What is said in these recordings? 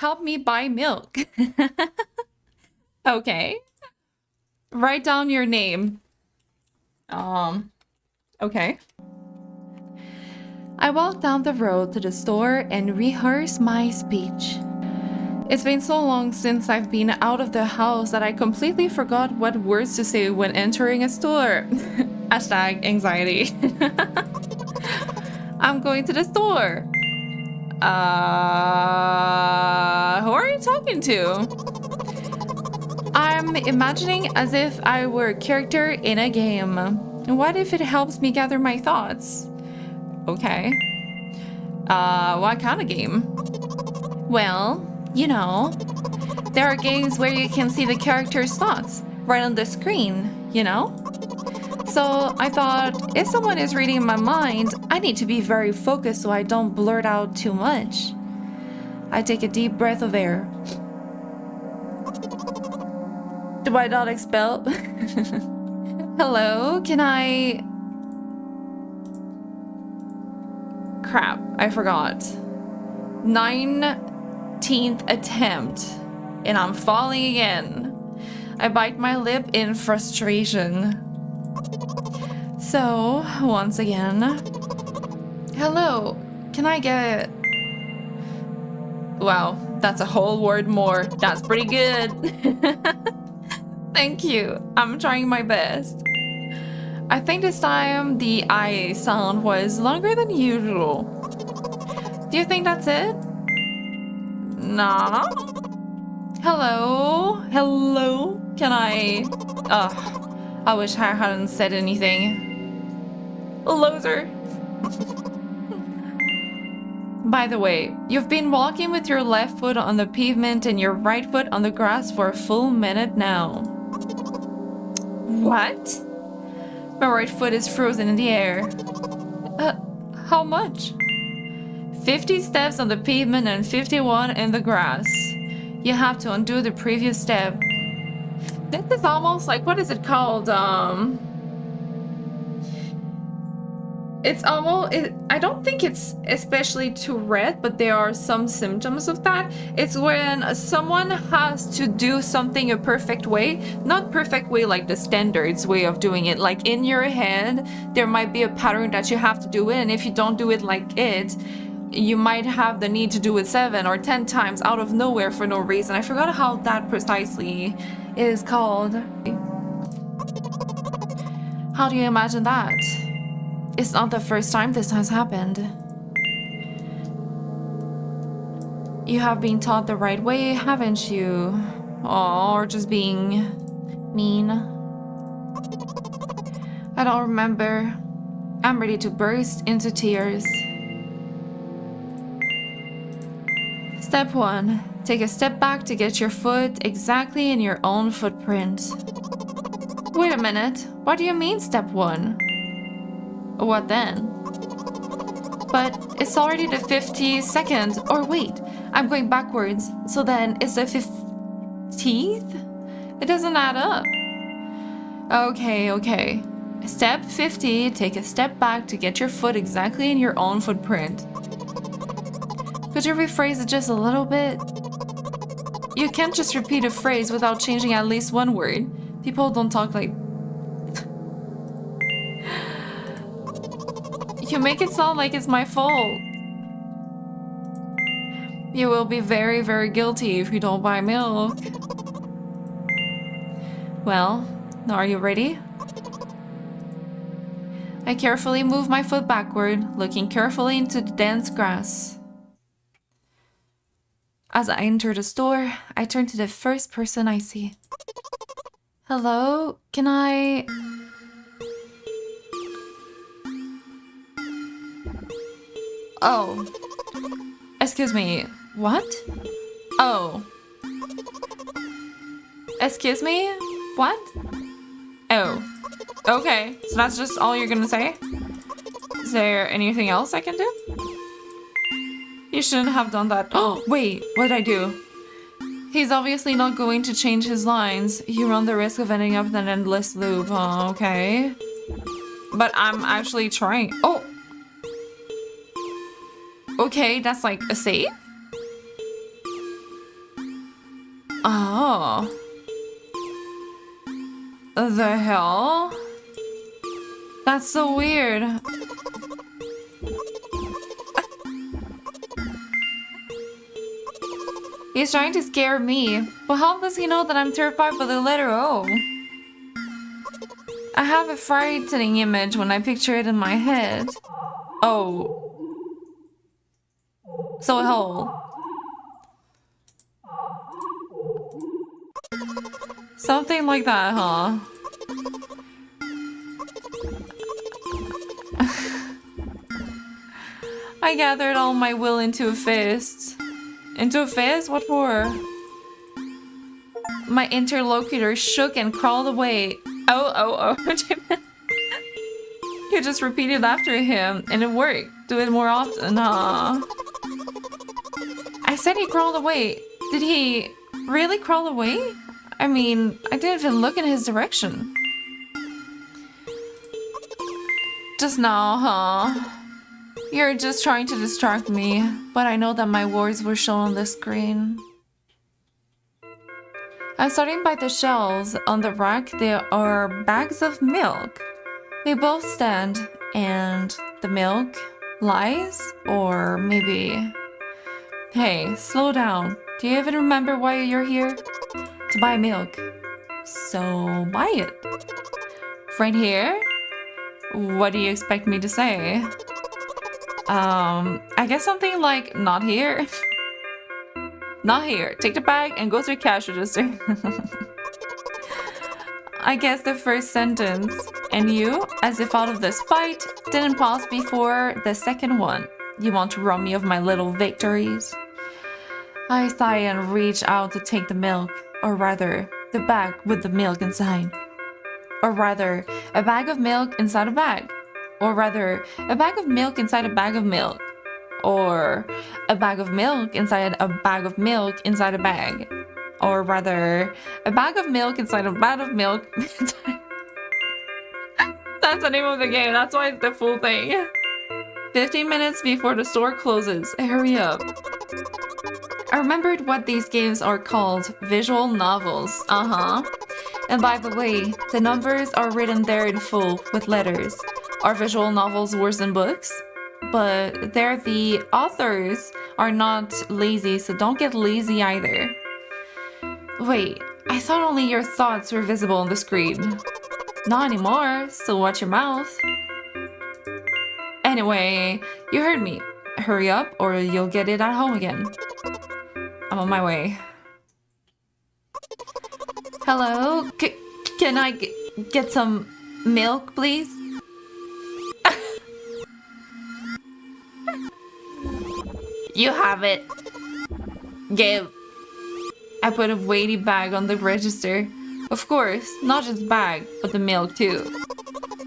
Help me buy milk. Okay. Write down your name. Okay. I walked down the road to the store and rehearsed my speech. It's been so long since I've been out of the house that I completely forgot what words to say when entering a store. Hashtag anxiety. I'm going to the store. Who are you talking to? I'm imagining as if I were a character in a game. What if it helps me gather my thoughts? Okay. What kind of game? Well, you know, there are games where you can see the character's thoughts right on the screen, you know? So I thought, if someone is reading my mind, I need to be very focused so I don't blurt out too much. I take a deep breath of air. Do I not expel? Hello, can I... Crap, I forgot. 19th attempt. And I'm falling again. I bite my lip in frustration. So, once again. Hello, can I get... Wow, that's a whole word more. That's pretty good. Thank you. I'm trying my best. I think this time the I sound was longer than usual. Do you think that's it? Nah. Hello? Hello? Can I... Ugh. I wish I hadn't said anything. Loser. By the way, you've been walking with your left foot on the pavement and your right foot on the grass for a full minute now. What? My right foot is frozen in the air. How much? 50 steps on the pavement and 51 in the grass. You have to undo the previous step. This is almost like, what is it called? It's almost, I don't think it's especially Tourette, but there are some symptoms of that. It's when someone has to do something a perfect way, not perfect way like the standards way of doing it. Like in your head, there might be a pattern that you have to do it, and if you don't do it like it, you might have the need to do it 7 or 10 times out of nowhere for no reason. I forgot how that precisely is called. How do you imagine that? It's not the first time this has happened. You have been taught the right way, haven't you? Or just being mean. I don't remember. I'm ready to burst into tears. Step 1. Take a step back to get your foot exactly in your own footprint. Wait a minute. What do you mean step 1? What then? But it's already the 52nd. Or wait, I'm going backwards. So then it's the 15th? It doesn't add up. Okay. Step 50, take a step back to get your foot exactly in your own footprint. Could you rephrase it just a little bit? You can't just repeat a phrase without changing at least one word. People don't talk like... You make it sound like it's my fault. You will be very, very guilty if you don't buy milk. Well, are you ready? I carefully move my foot backward, looking carefully into the dense grass. As I enter the store, I turn to the first person I see. Hello, can I... Oh. Excuse me. What? Oh. Excuse me? What? Oh. Okay. So that's just all you're gonna say? Is there anything else I can do? You shouldn't have done that. Oh, wait. What did I do? He's obviously not going to change his lines. You run the risk of ending up in an endless loop. Oh, okay. But I'm actually trying. Oh! Okay, that's like a save? Oh. The hell? That's so weird. He's trying to scare me, but how does he know that I'm terrified by the letter O? I have a frightening image when I picture it in my head. Oh. So a hole. Something like that, huh? I gathered all my will into a fist. Into a fist? What for? My interlocutor shook and crawled away. Oh. You just repeated after him, and it worked. Do it more often, huh? I said he crawled away. Did he really crawl away? I mean, I didn't even look in his direction. Just now, huh? You're just trying to distract me, but I know that my words were shown on the screen. I'm starting by the shelves. On the rack, there are bags of milk. They both stand, and the milk lies, or maybe... Hey, slow down. Do you even remember why you're here? To buy milk. So buy it. Right here? What do you expect me to say? I guess something like, not here. Not here. Take the bag and go to the cash register. I guess the first sentence. And you, as if out of this fight, didn't pause before the second one. You want to rob me of my little victories? I sigh and reach out to take the milk. Or rather, the bag with the milk inside. Or rather, a bag of milk inside a bag. Or rather, a bag of milk inside a bag of milk. Or a bag of milk inside a bag of milk inside a bag. Or rather, a bag of milk inside a bag of milk. That's the name of the game. That's why it's the full thing. 15 minutes before the store closes. Hurry up. I remembered what these games are called. Visual novels. And by the way, the numbers are written there in full with letters. Are visual novels worse than books? But the authors are not lazy, so don't get lazy either. Wait, I thought only your thoughts were visible on the screen. Not anymore, so watch your mouth. Anyway, you heard me. Hurry up or you'll get it at home again. I'm on my way. Hello? Can I get some milk, please? You have it. Give. I put a weighty bag on the register. Of course, not just bag, but the milk too.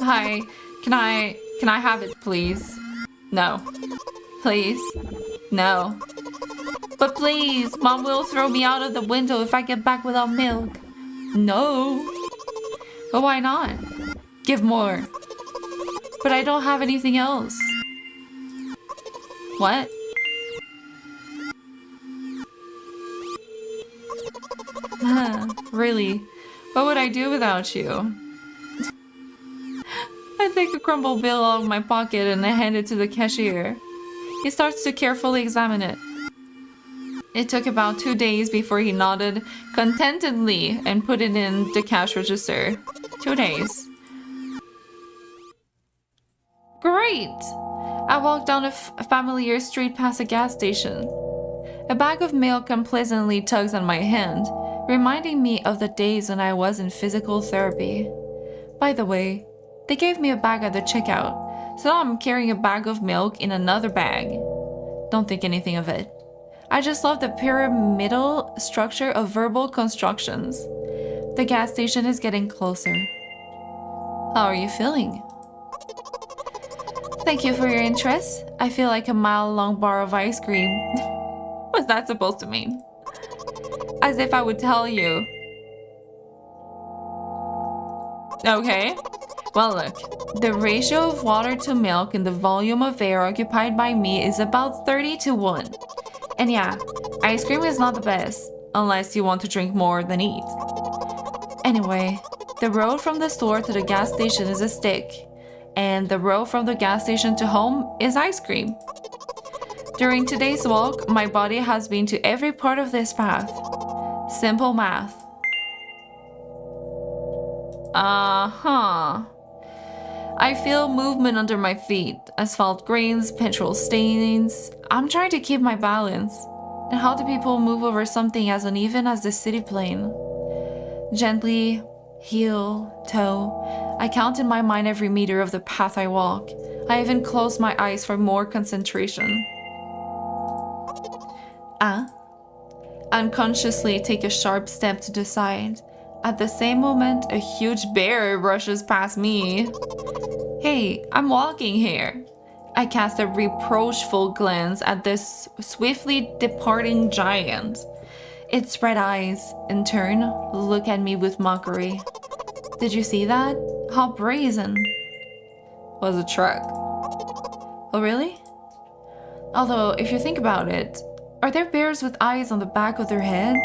Hi, can I have it, please? No. Please? No. But please, Mom will throw me out of the window if I get back without milk. No. But why not? Give more. But I don't have anything else. What? Really? What would I do without you? I take a crumpled bill out of my pocket and I hand it to the cashier. He starts to carefully examine it. It took about 2 days before he nodded contentedly and put it in the cash register. 2 days. Great! I walked down a familiar street past a gas station. A bag of milk unpleasantly tugs on my hand, reminding me of the days when I was in physical therapy. By the way, they gave me a bag at the checkout, so now I'm carrying a bag of milk in another bag. Don't think anything of it. I just love the pyramidal structure of verbal constructions. The gas station is getting closer. How are you feeling? Thank you for your interest. I feel like a mile-long bar of ice cream. What's that supposed to mean? As if I would tell you. Okay. Well, look. The ratio of water to milk and the volume of air occupied by me is about 30 to 1. And yeah, ice cream is not the best. unless you want to drink more than eat. Anyway, the road from the store to the gas station is a stick, and the road from the gas station to home is ice cream. During today's walk, my body has been to every part of this path. Simple math. I feel movement under my feet, asphalt grains, petrol stains. I'm trying to keep my balance. And how do people move over something as uneven as the city plane? Gently, heel, toe. I count in my mind every meter of the path I walk. I even close my eyes for more concentration. Unconsciously take a sharp step to the side. At the same moment, a huge bear rushes past me. Hey, I'm walking here. I cast a reproachful glance at this swiftly departing giant. Its red eyes, in turn, look at me with mockery. Did you see that? How brazen. Was a truck. Oh, really? Although, if you think about it, are there bears with eyes on the back of their heads?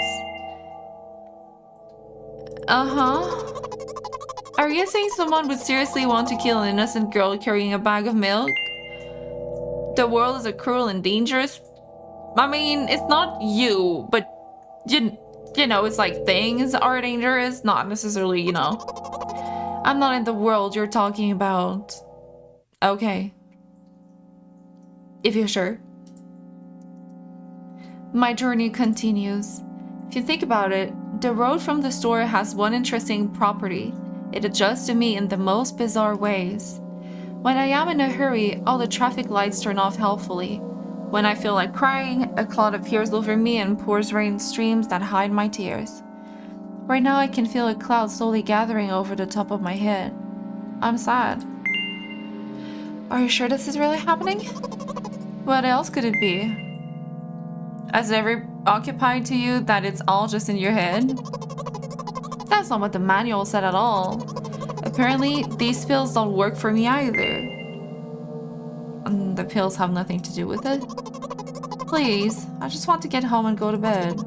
Are you saying someone would seriously want to kill an innocent girl carrying a bag of milk? The world is cruel and dangerous. I mean, it's not you, but you know, it's like things are dangerous, not necessarily, you know. I'm not in the world you're talking about. Okay. If you're sure. My journey continues. If you think about it, the road from the store has one interesting property. It adjusts to me in the most bizarre ways. When I am in a hurry, all the traffic lights turn off helpfully. When I feel like crying, a cloud appears over me and pours rain streams that hide my tears. Right now I can feel a cloud slowly gathering over the top of my head. I'm sad. Are you sure this is really happening? What else could it be? Has it ever occupied to you that it's all just in your head? That's not what the manual said at all. Apparently, these pills don't work for me either. The pills have nothing to do with it. Please, I just want to get home and go to bed.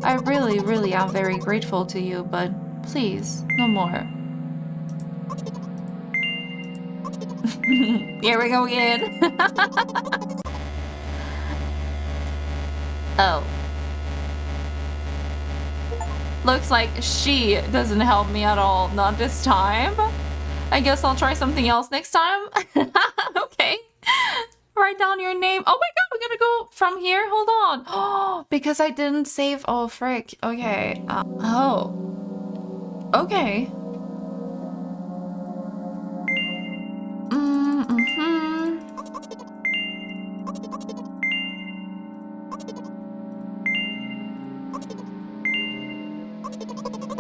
I really am very grateful to you, but please, no more. Here we go again. Oh. Looks like she doesn't help me at all. Not this time. I guess I'll try something else next time. Okay. Write down your name. Oh my god, we're gonna go from here? Hold on. Oh, because I didn't save. Oh, frick. Okay. Oh. Okay.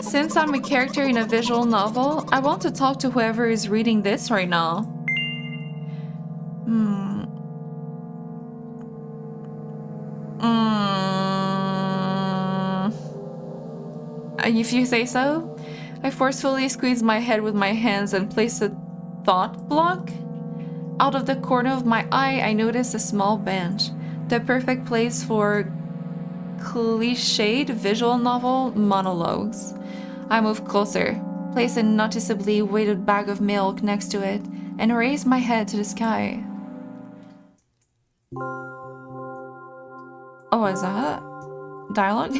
Since I'm a character in a visual novel, I want to talk to whoever is reading this right now. If you say so. I forcefully squeeze my head with my hands and place a thought block. Out of the corner of my eye, I notice a small bench. The perfect place for cliched visual novel monologues. I move closer, place a noticeably weighted bag of milk next to it, and raise my head to the sky. Oh, is that dialogue?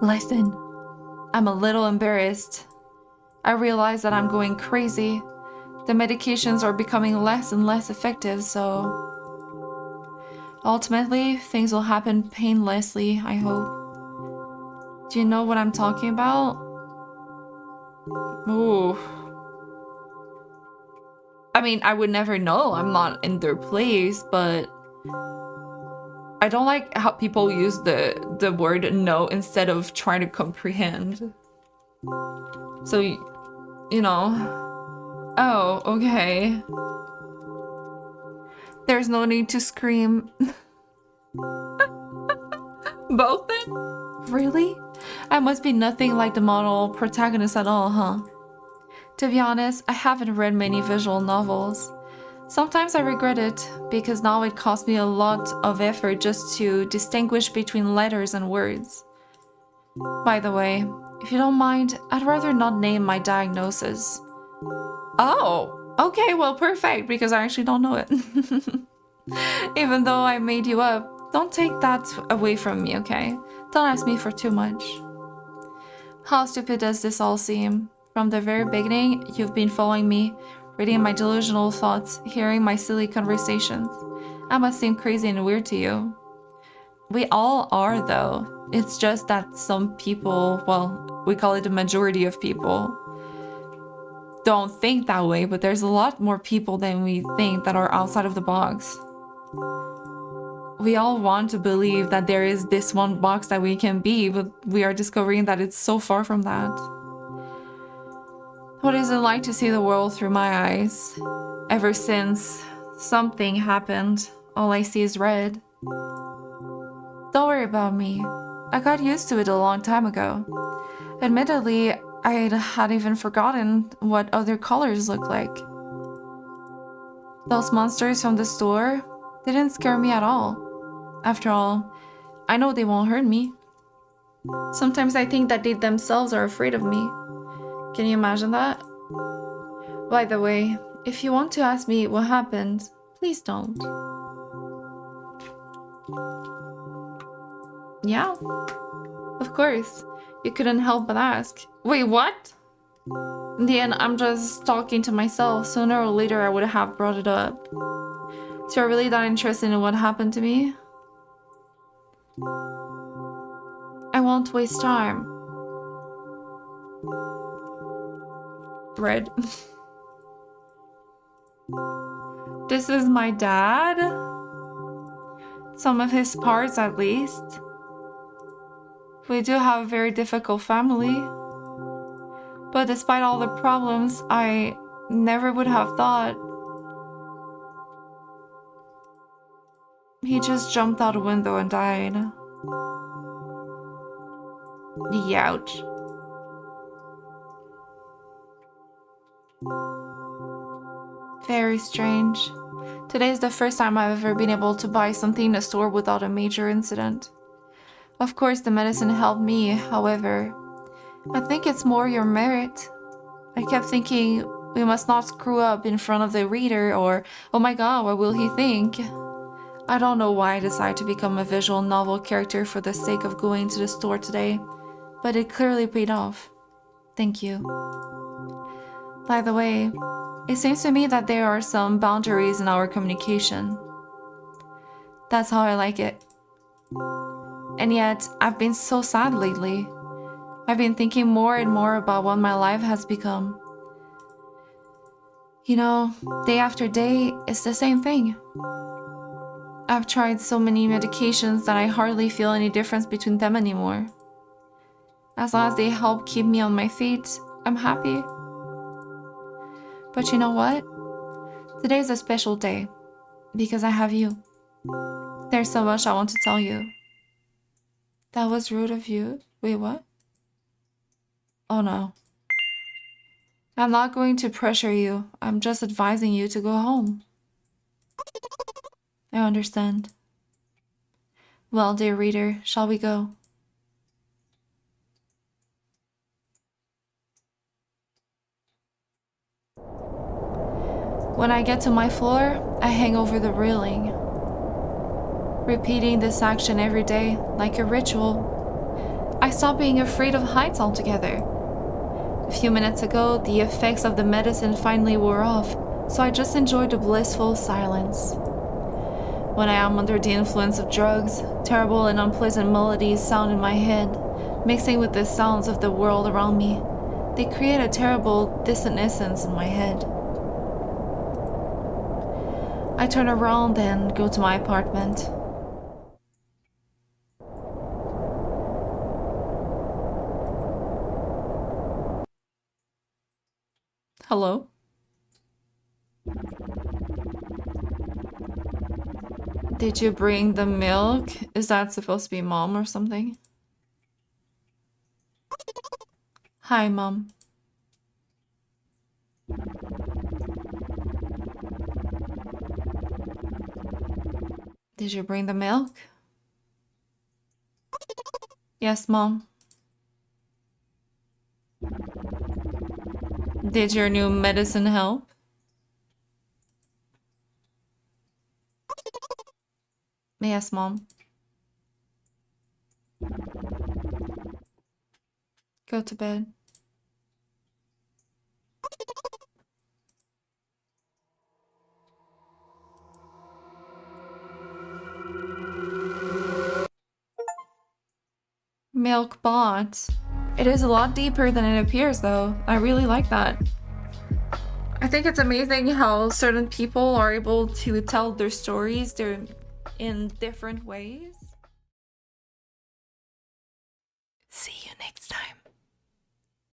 Listen, I'm a little embarrassed. I realize that I'm going crazy. The medications are becoming less and less effective, so ultimately, things will happen painlessly, I hope. Do you know what I'm talking about? Ooh. I mean, I would never know. I'm not in their place, but I don't like how people use the word know instead of trying to comprehend. So, you know. Oh, okay. There's no need to scream. Both then? Really? I must be nothing like the model protagonist at all, huh? To be honest, I haven't read many visual novels. Sometimes I regret it, because now it costs me a lot of effort just to distinguish between letters and words. By the way, if you don't mind, I'd rather not name my diagnosis. Oh, okay, well, perfect, because I actually don't know it. Even though I made you up, don't take that away from me, okay? Don't ask me for too much. How stupid does this all seem? From the very beginning, you've been following me, reading my delusional thoughts, hearing my silly conversations. I must seem crazy and weird to you. We all are, though. It's just that some people, well, we call it the majority of people, don't think that way, but there's a lot more people than we think that are outside of the box. We all want to believe that there is this one box that we can be, but we are discovering that it's so far from that. What is it like to see the world through my eyes? Ever since something happened, all I see is red. Don't worry about me. I got used to it a long time ago. Admittedly, I had even forgotten what other colors look like. Those monsters from the store didn't scare me at all. After all, I know they won't hurt me. Sometimes I think that they themselves are afraid of me. Can you imagine that? By the way, if you want to ask me what happened, please don't. Yeah, of course. You couldn't help but ask. Wait, what? In the end, I'm just talking to myself. Sooner or later, I would have brought it up. So you're really that interested in what happened to me? I won't waste time. Red. This is my dad? Some of his parts, at least. We do have a very difficult family. But despite all the problems, I never would have thought. He just jumped out a window and died. Youch. Very strange. Today is the first time I've ever been able to buy something in a store without a major incident. Of course, the medicine helped me, however. I think it's more your merit. I kept thinking we must not screw up in front of the reader or, oh my god, what will he think? I don't know why I decided to become a visual novel character for the sake of going to the store today, but it clearly paid off. Thank you. By the way, it seems to me that there are some boundaries in our communication. That's how I like it. And yet, I've been so sad lately. I've been thinking more and more about what my life has become. You know, day after day, it's the same thing. I've tried so many medications that I hardly feel any difference between them anymore. As long as they help keep me on my feet, I'm happy. But you know what? Today's a special day, because I have you. There's so much I want to tell you. That was rude of you. Wait, what? Oh no. I'm not going to pressure you. I'm just advising you to go home. I understand. Well, dear reader, shall we go? When I get to my floor, I hang over the railing, repeating this action every day like a ritual. I stopped being afraid of heights altogether. A few minutes ago, the effects of the medicine finally wore off, so I just enjoyed the blissful silence. When I am under the influence of drugs, terrible and unpleasant melodies sound in my head, mixing with the sounds of the world around me. They create a terrible dissonance in my head. I turn around and go to my apartment. Hello? Did you bring the milk? Is that supposed to be mom or something? Hi, mom. Did you bring the milk? Yes, mom. Did your new medicine help? Yes, Mom. Go to bed. Milk bot. It is a lot deeper than it appears, though. I really like that. I think it's amazing how certain people are able to tell their stories in different ways. See you next time.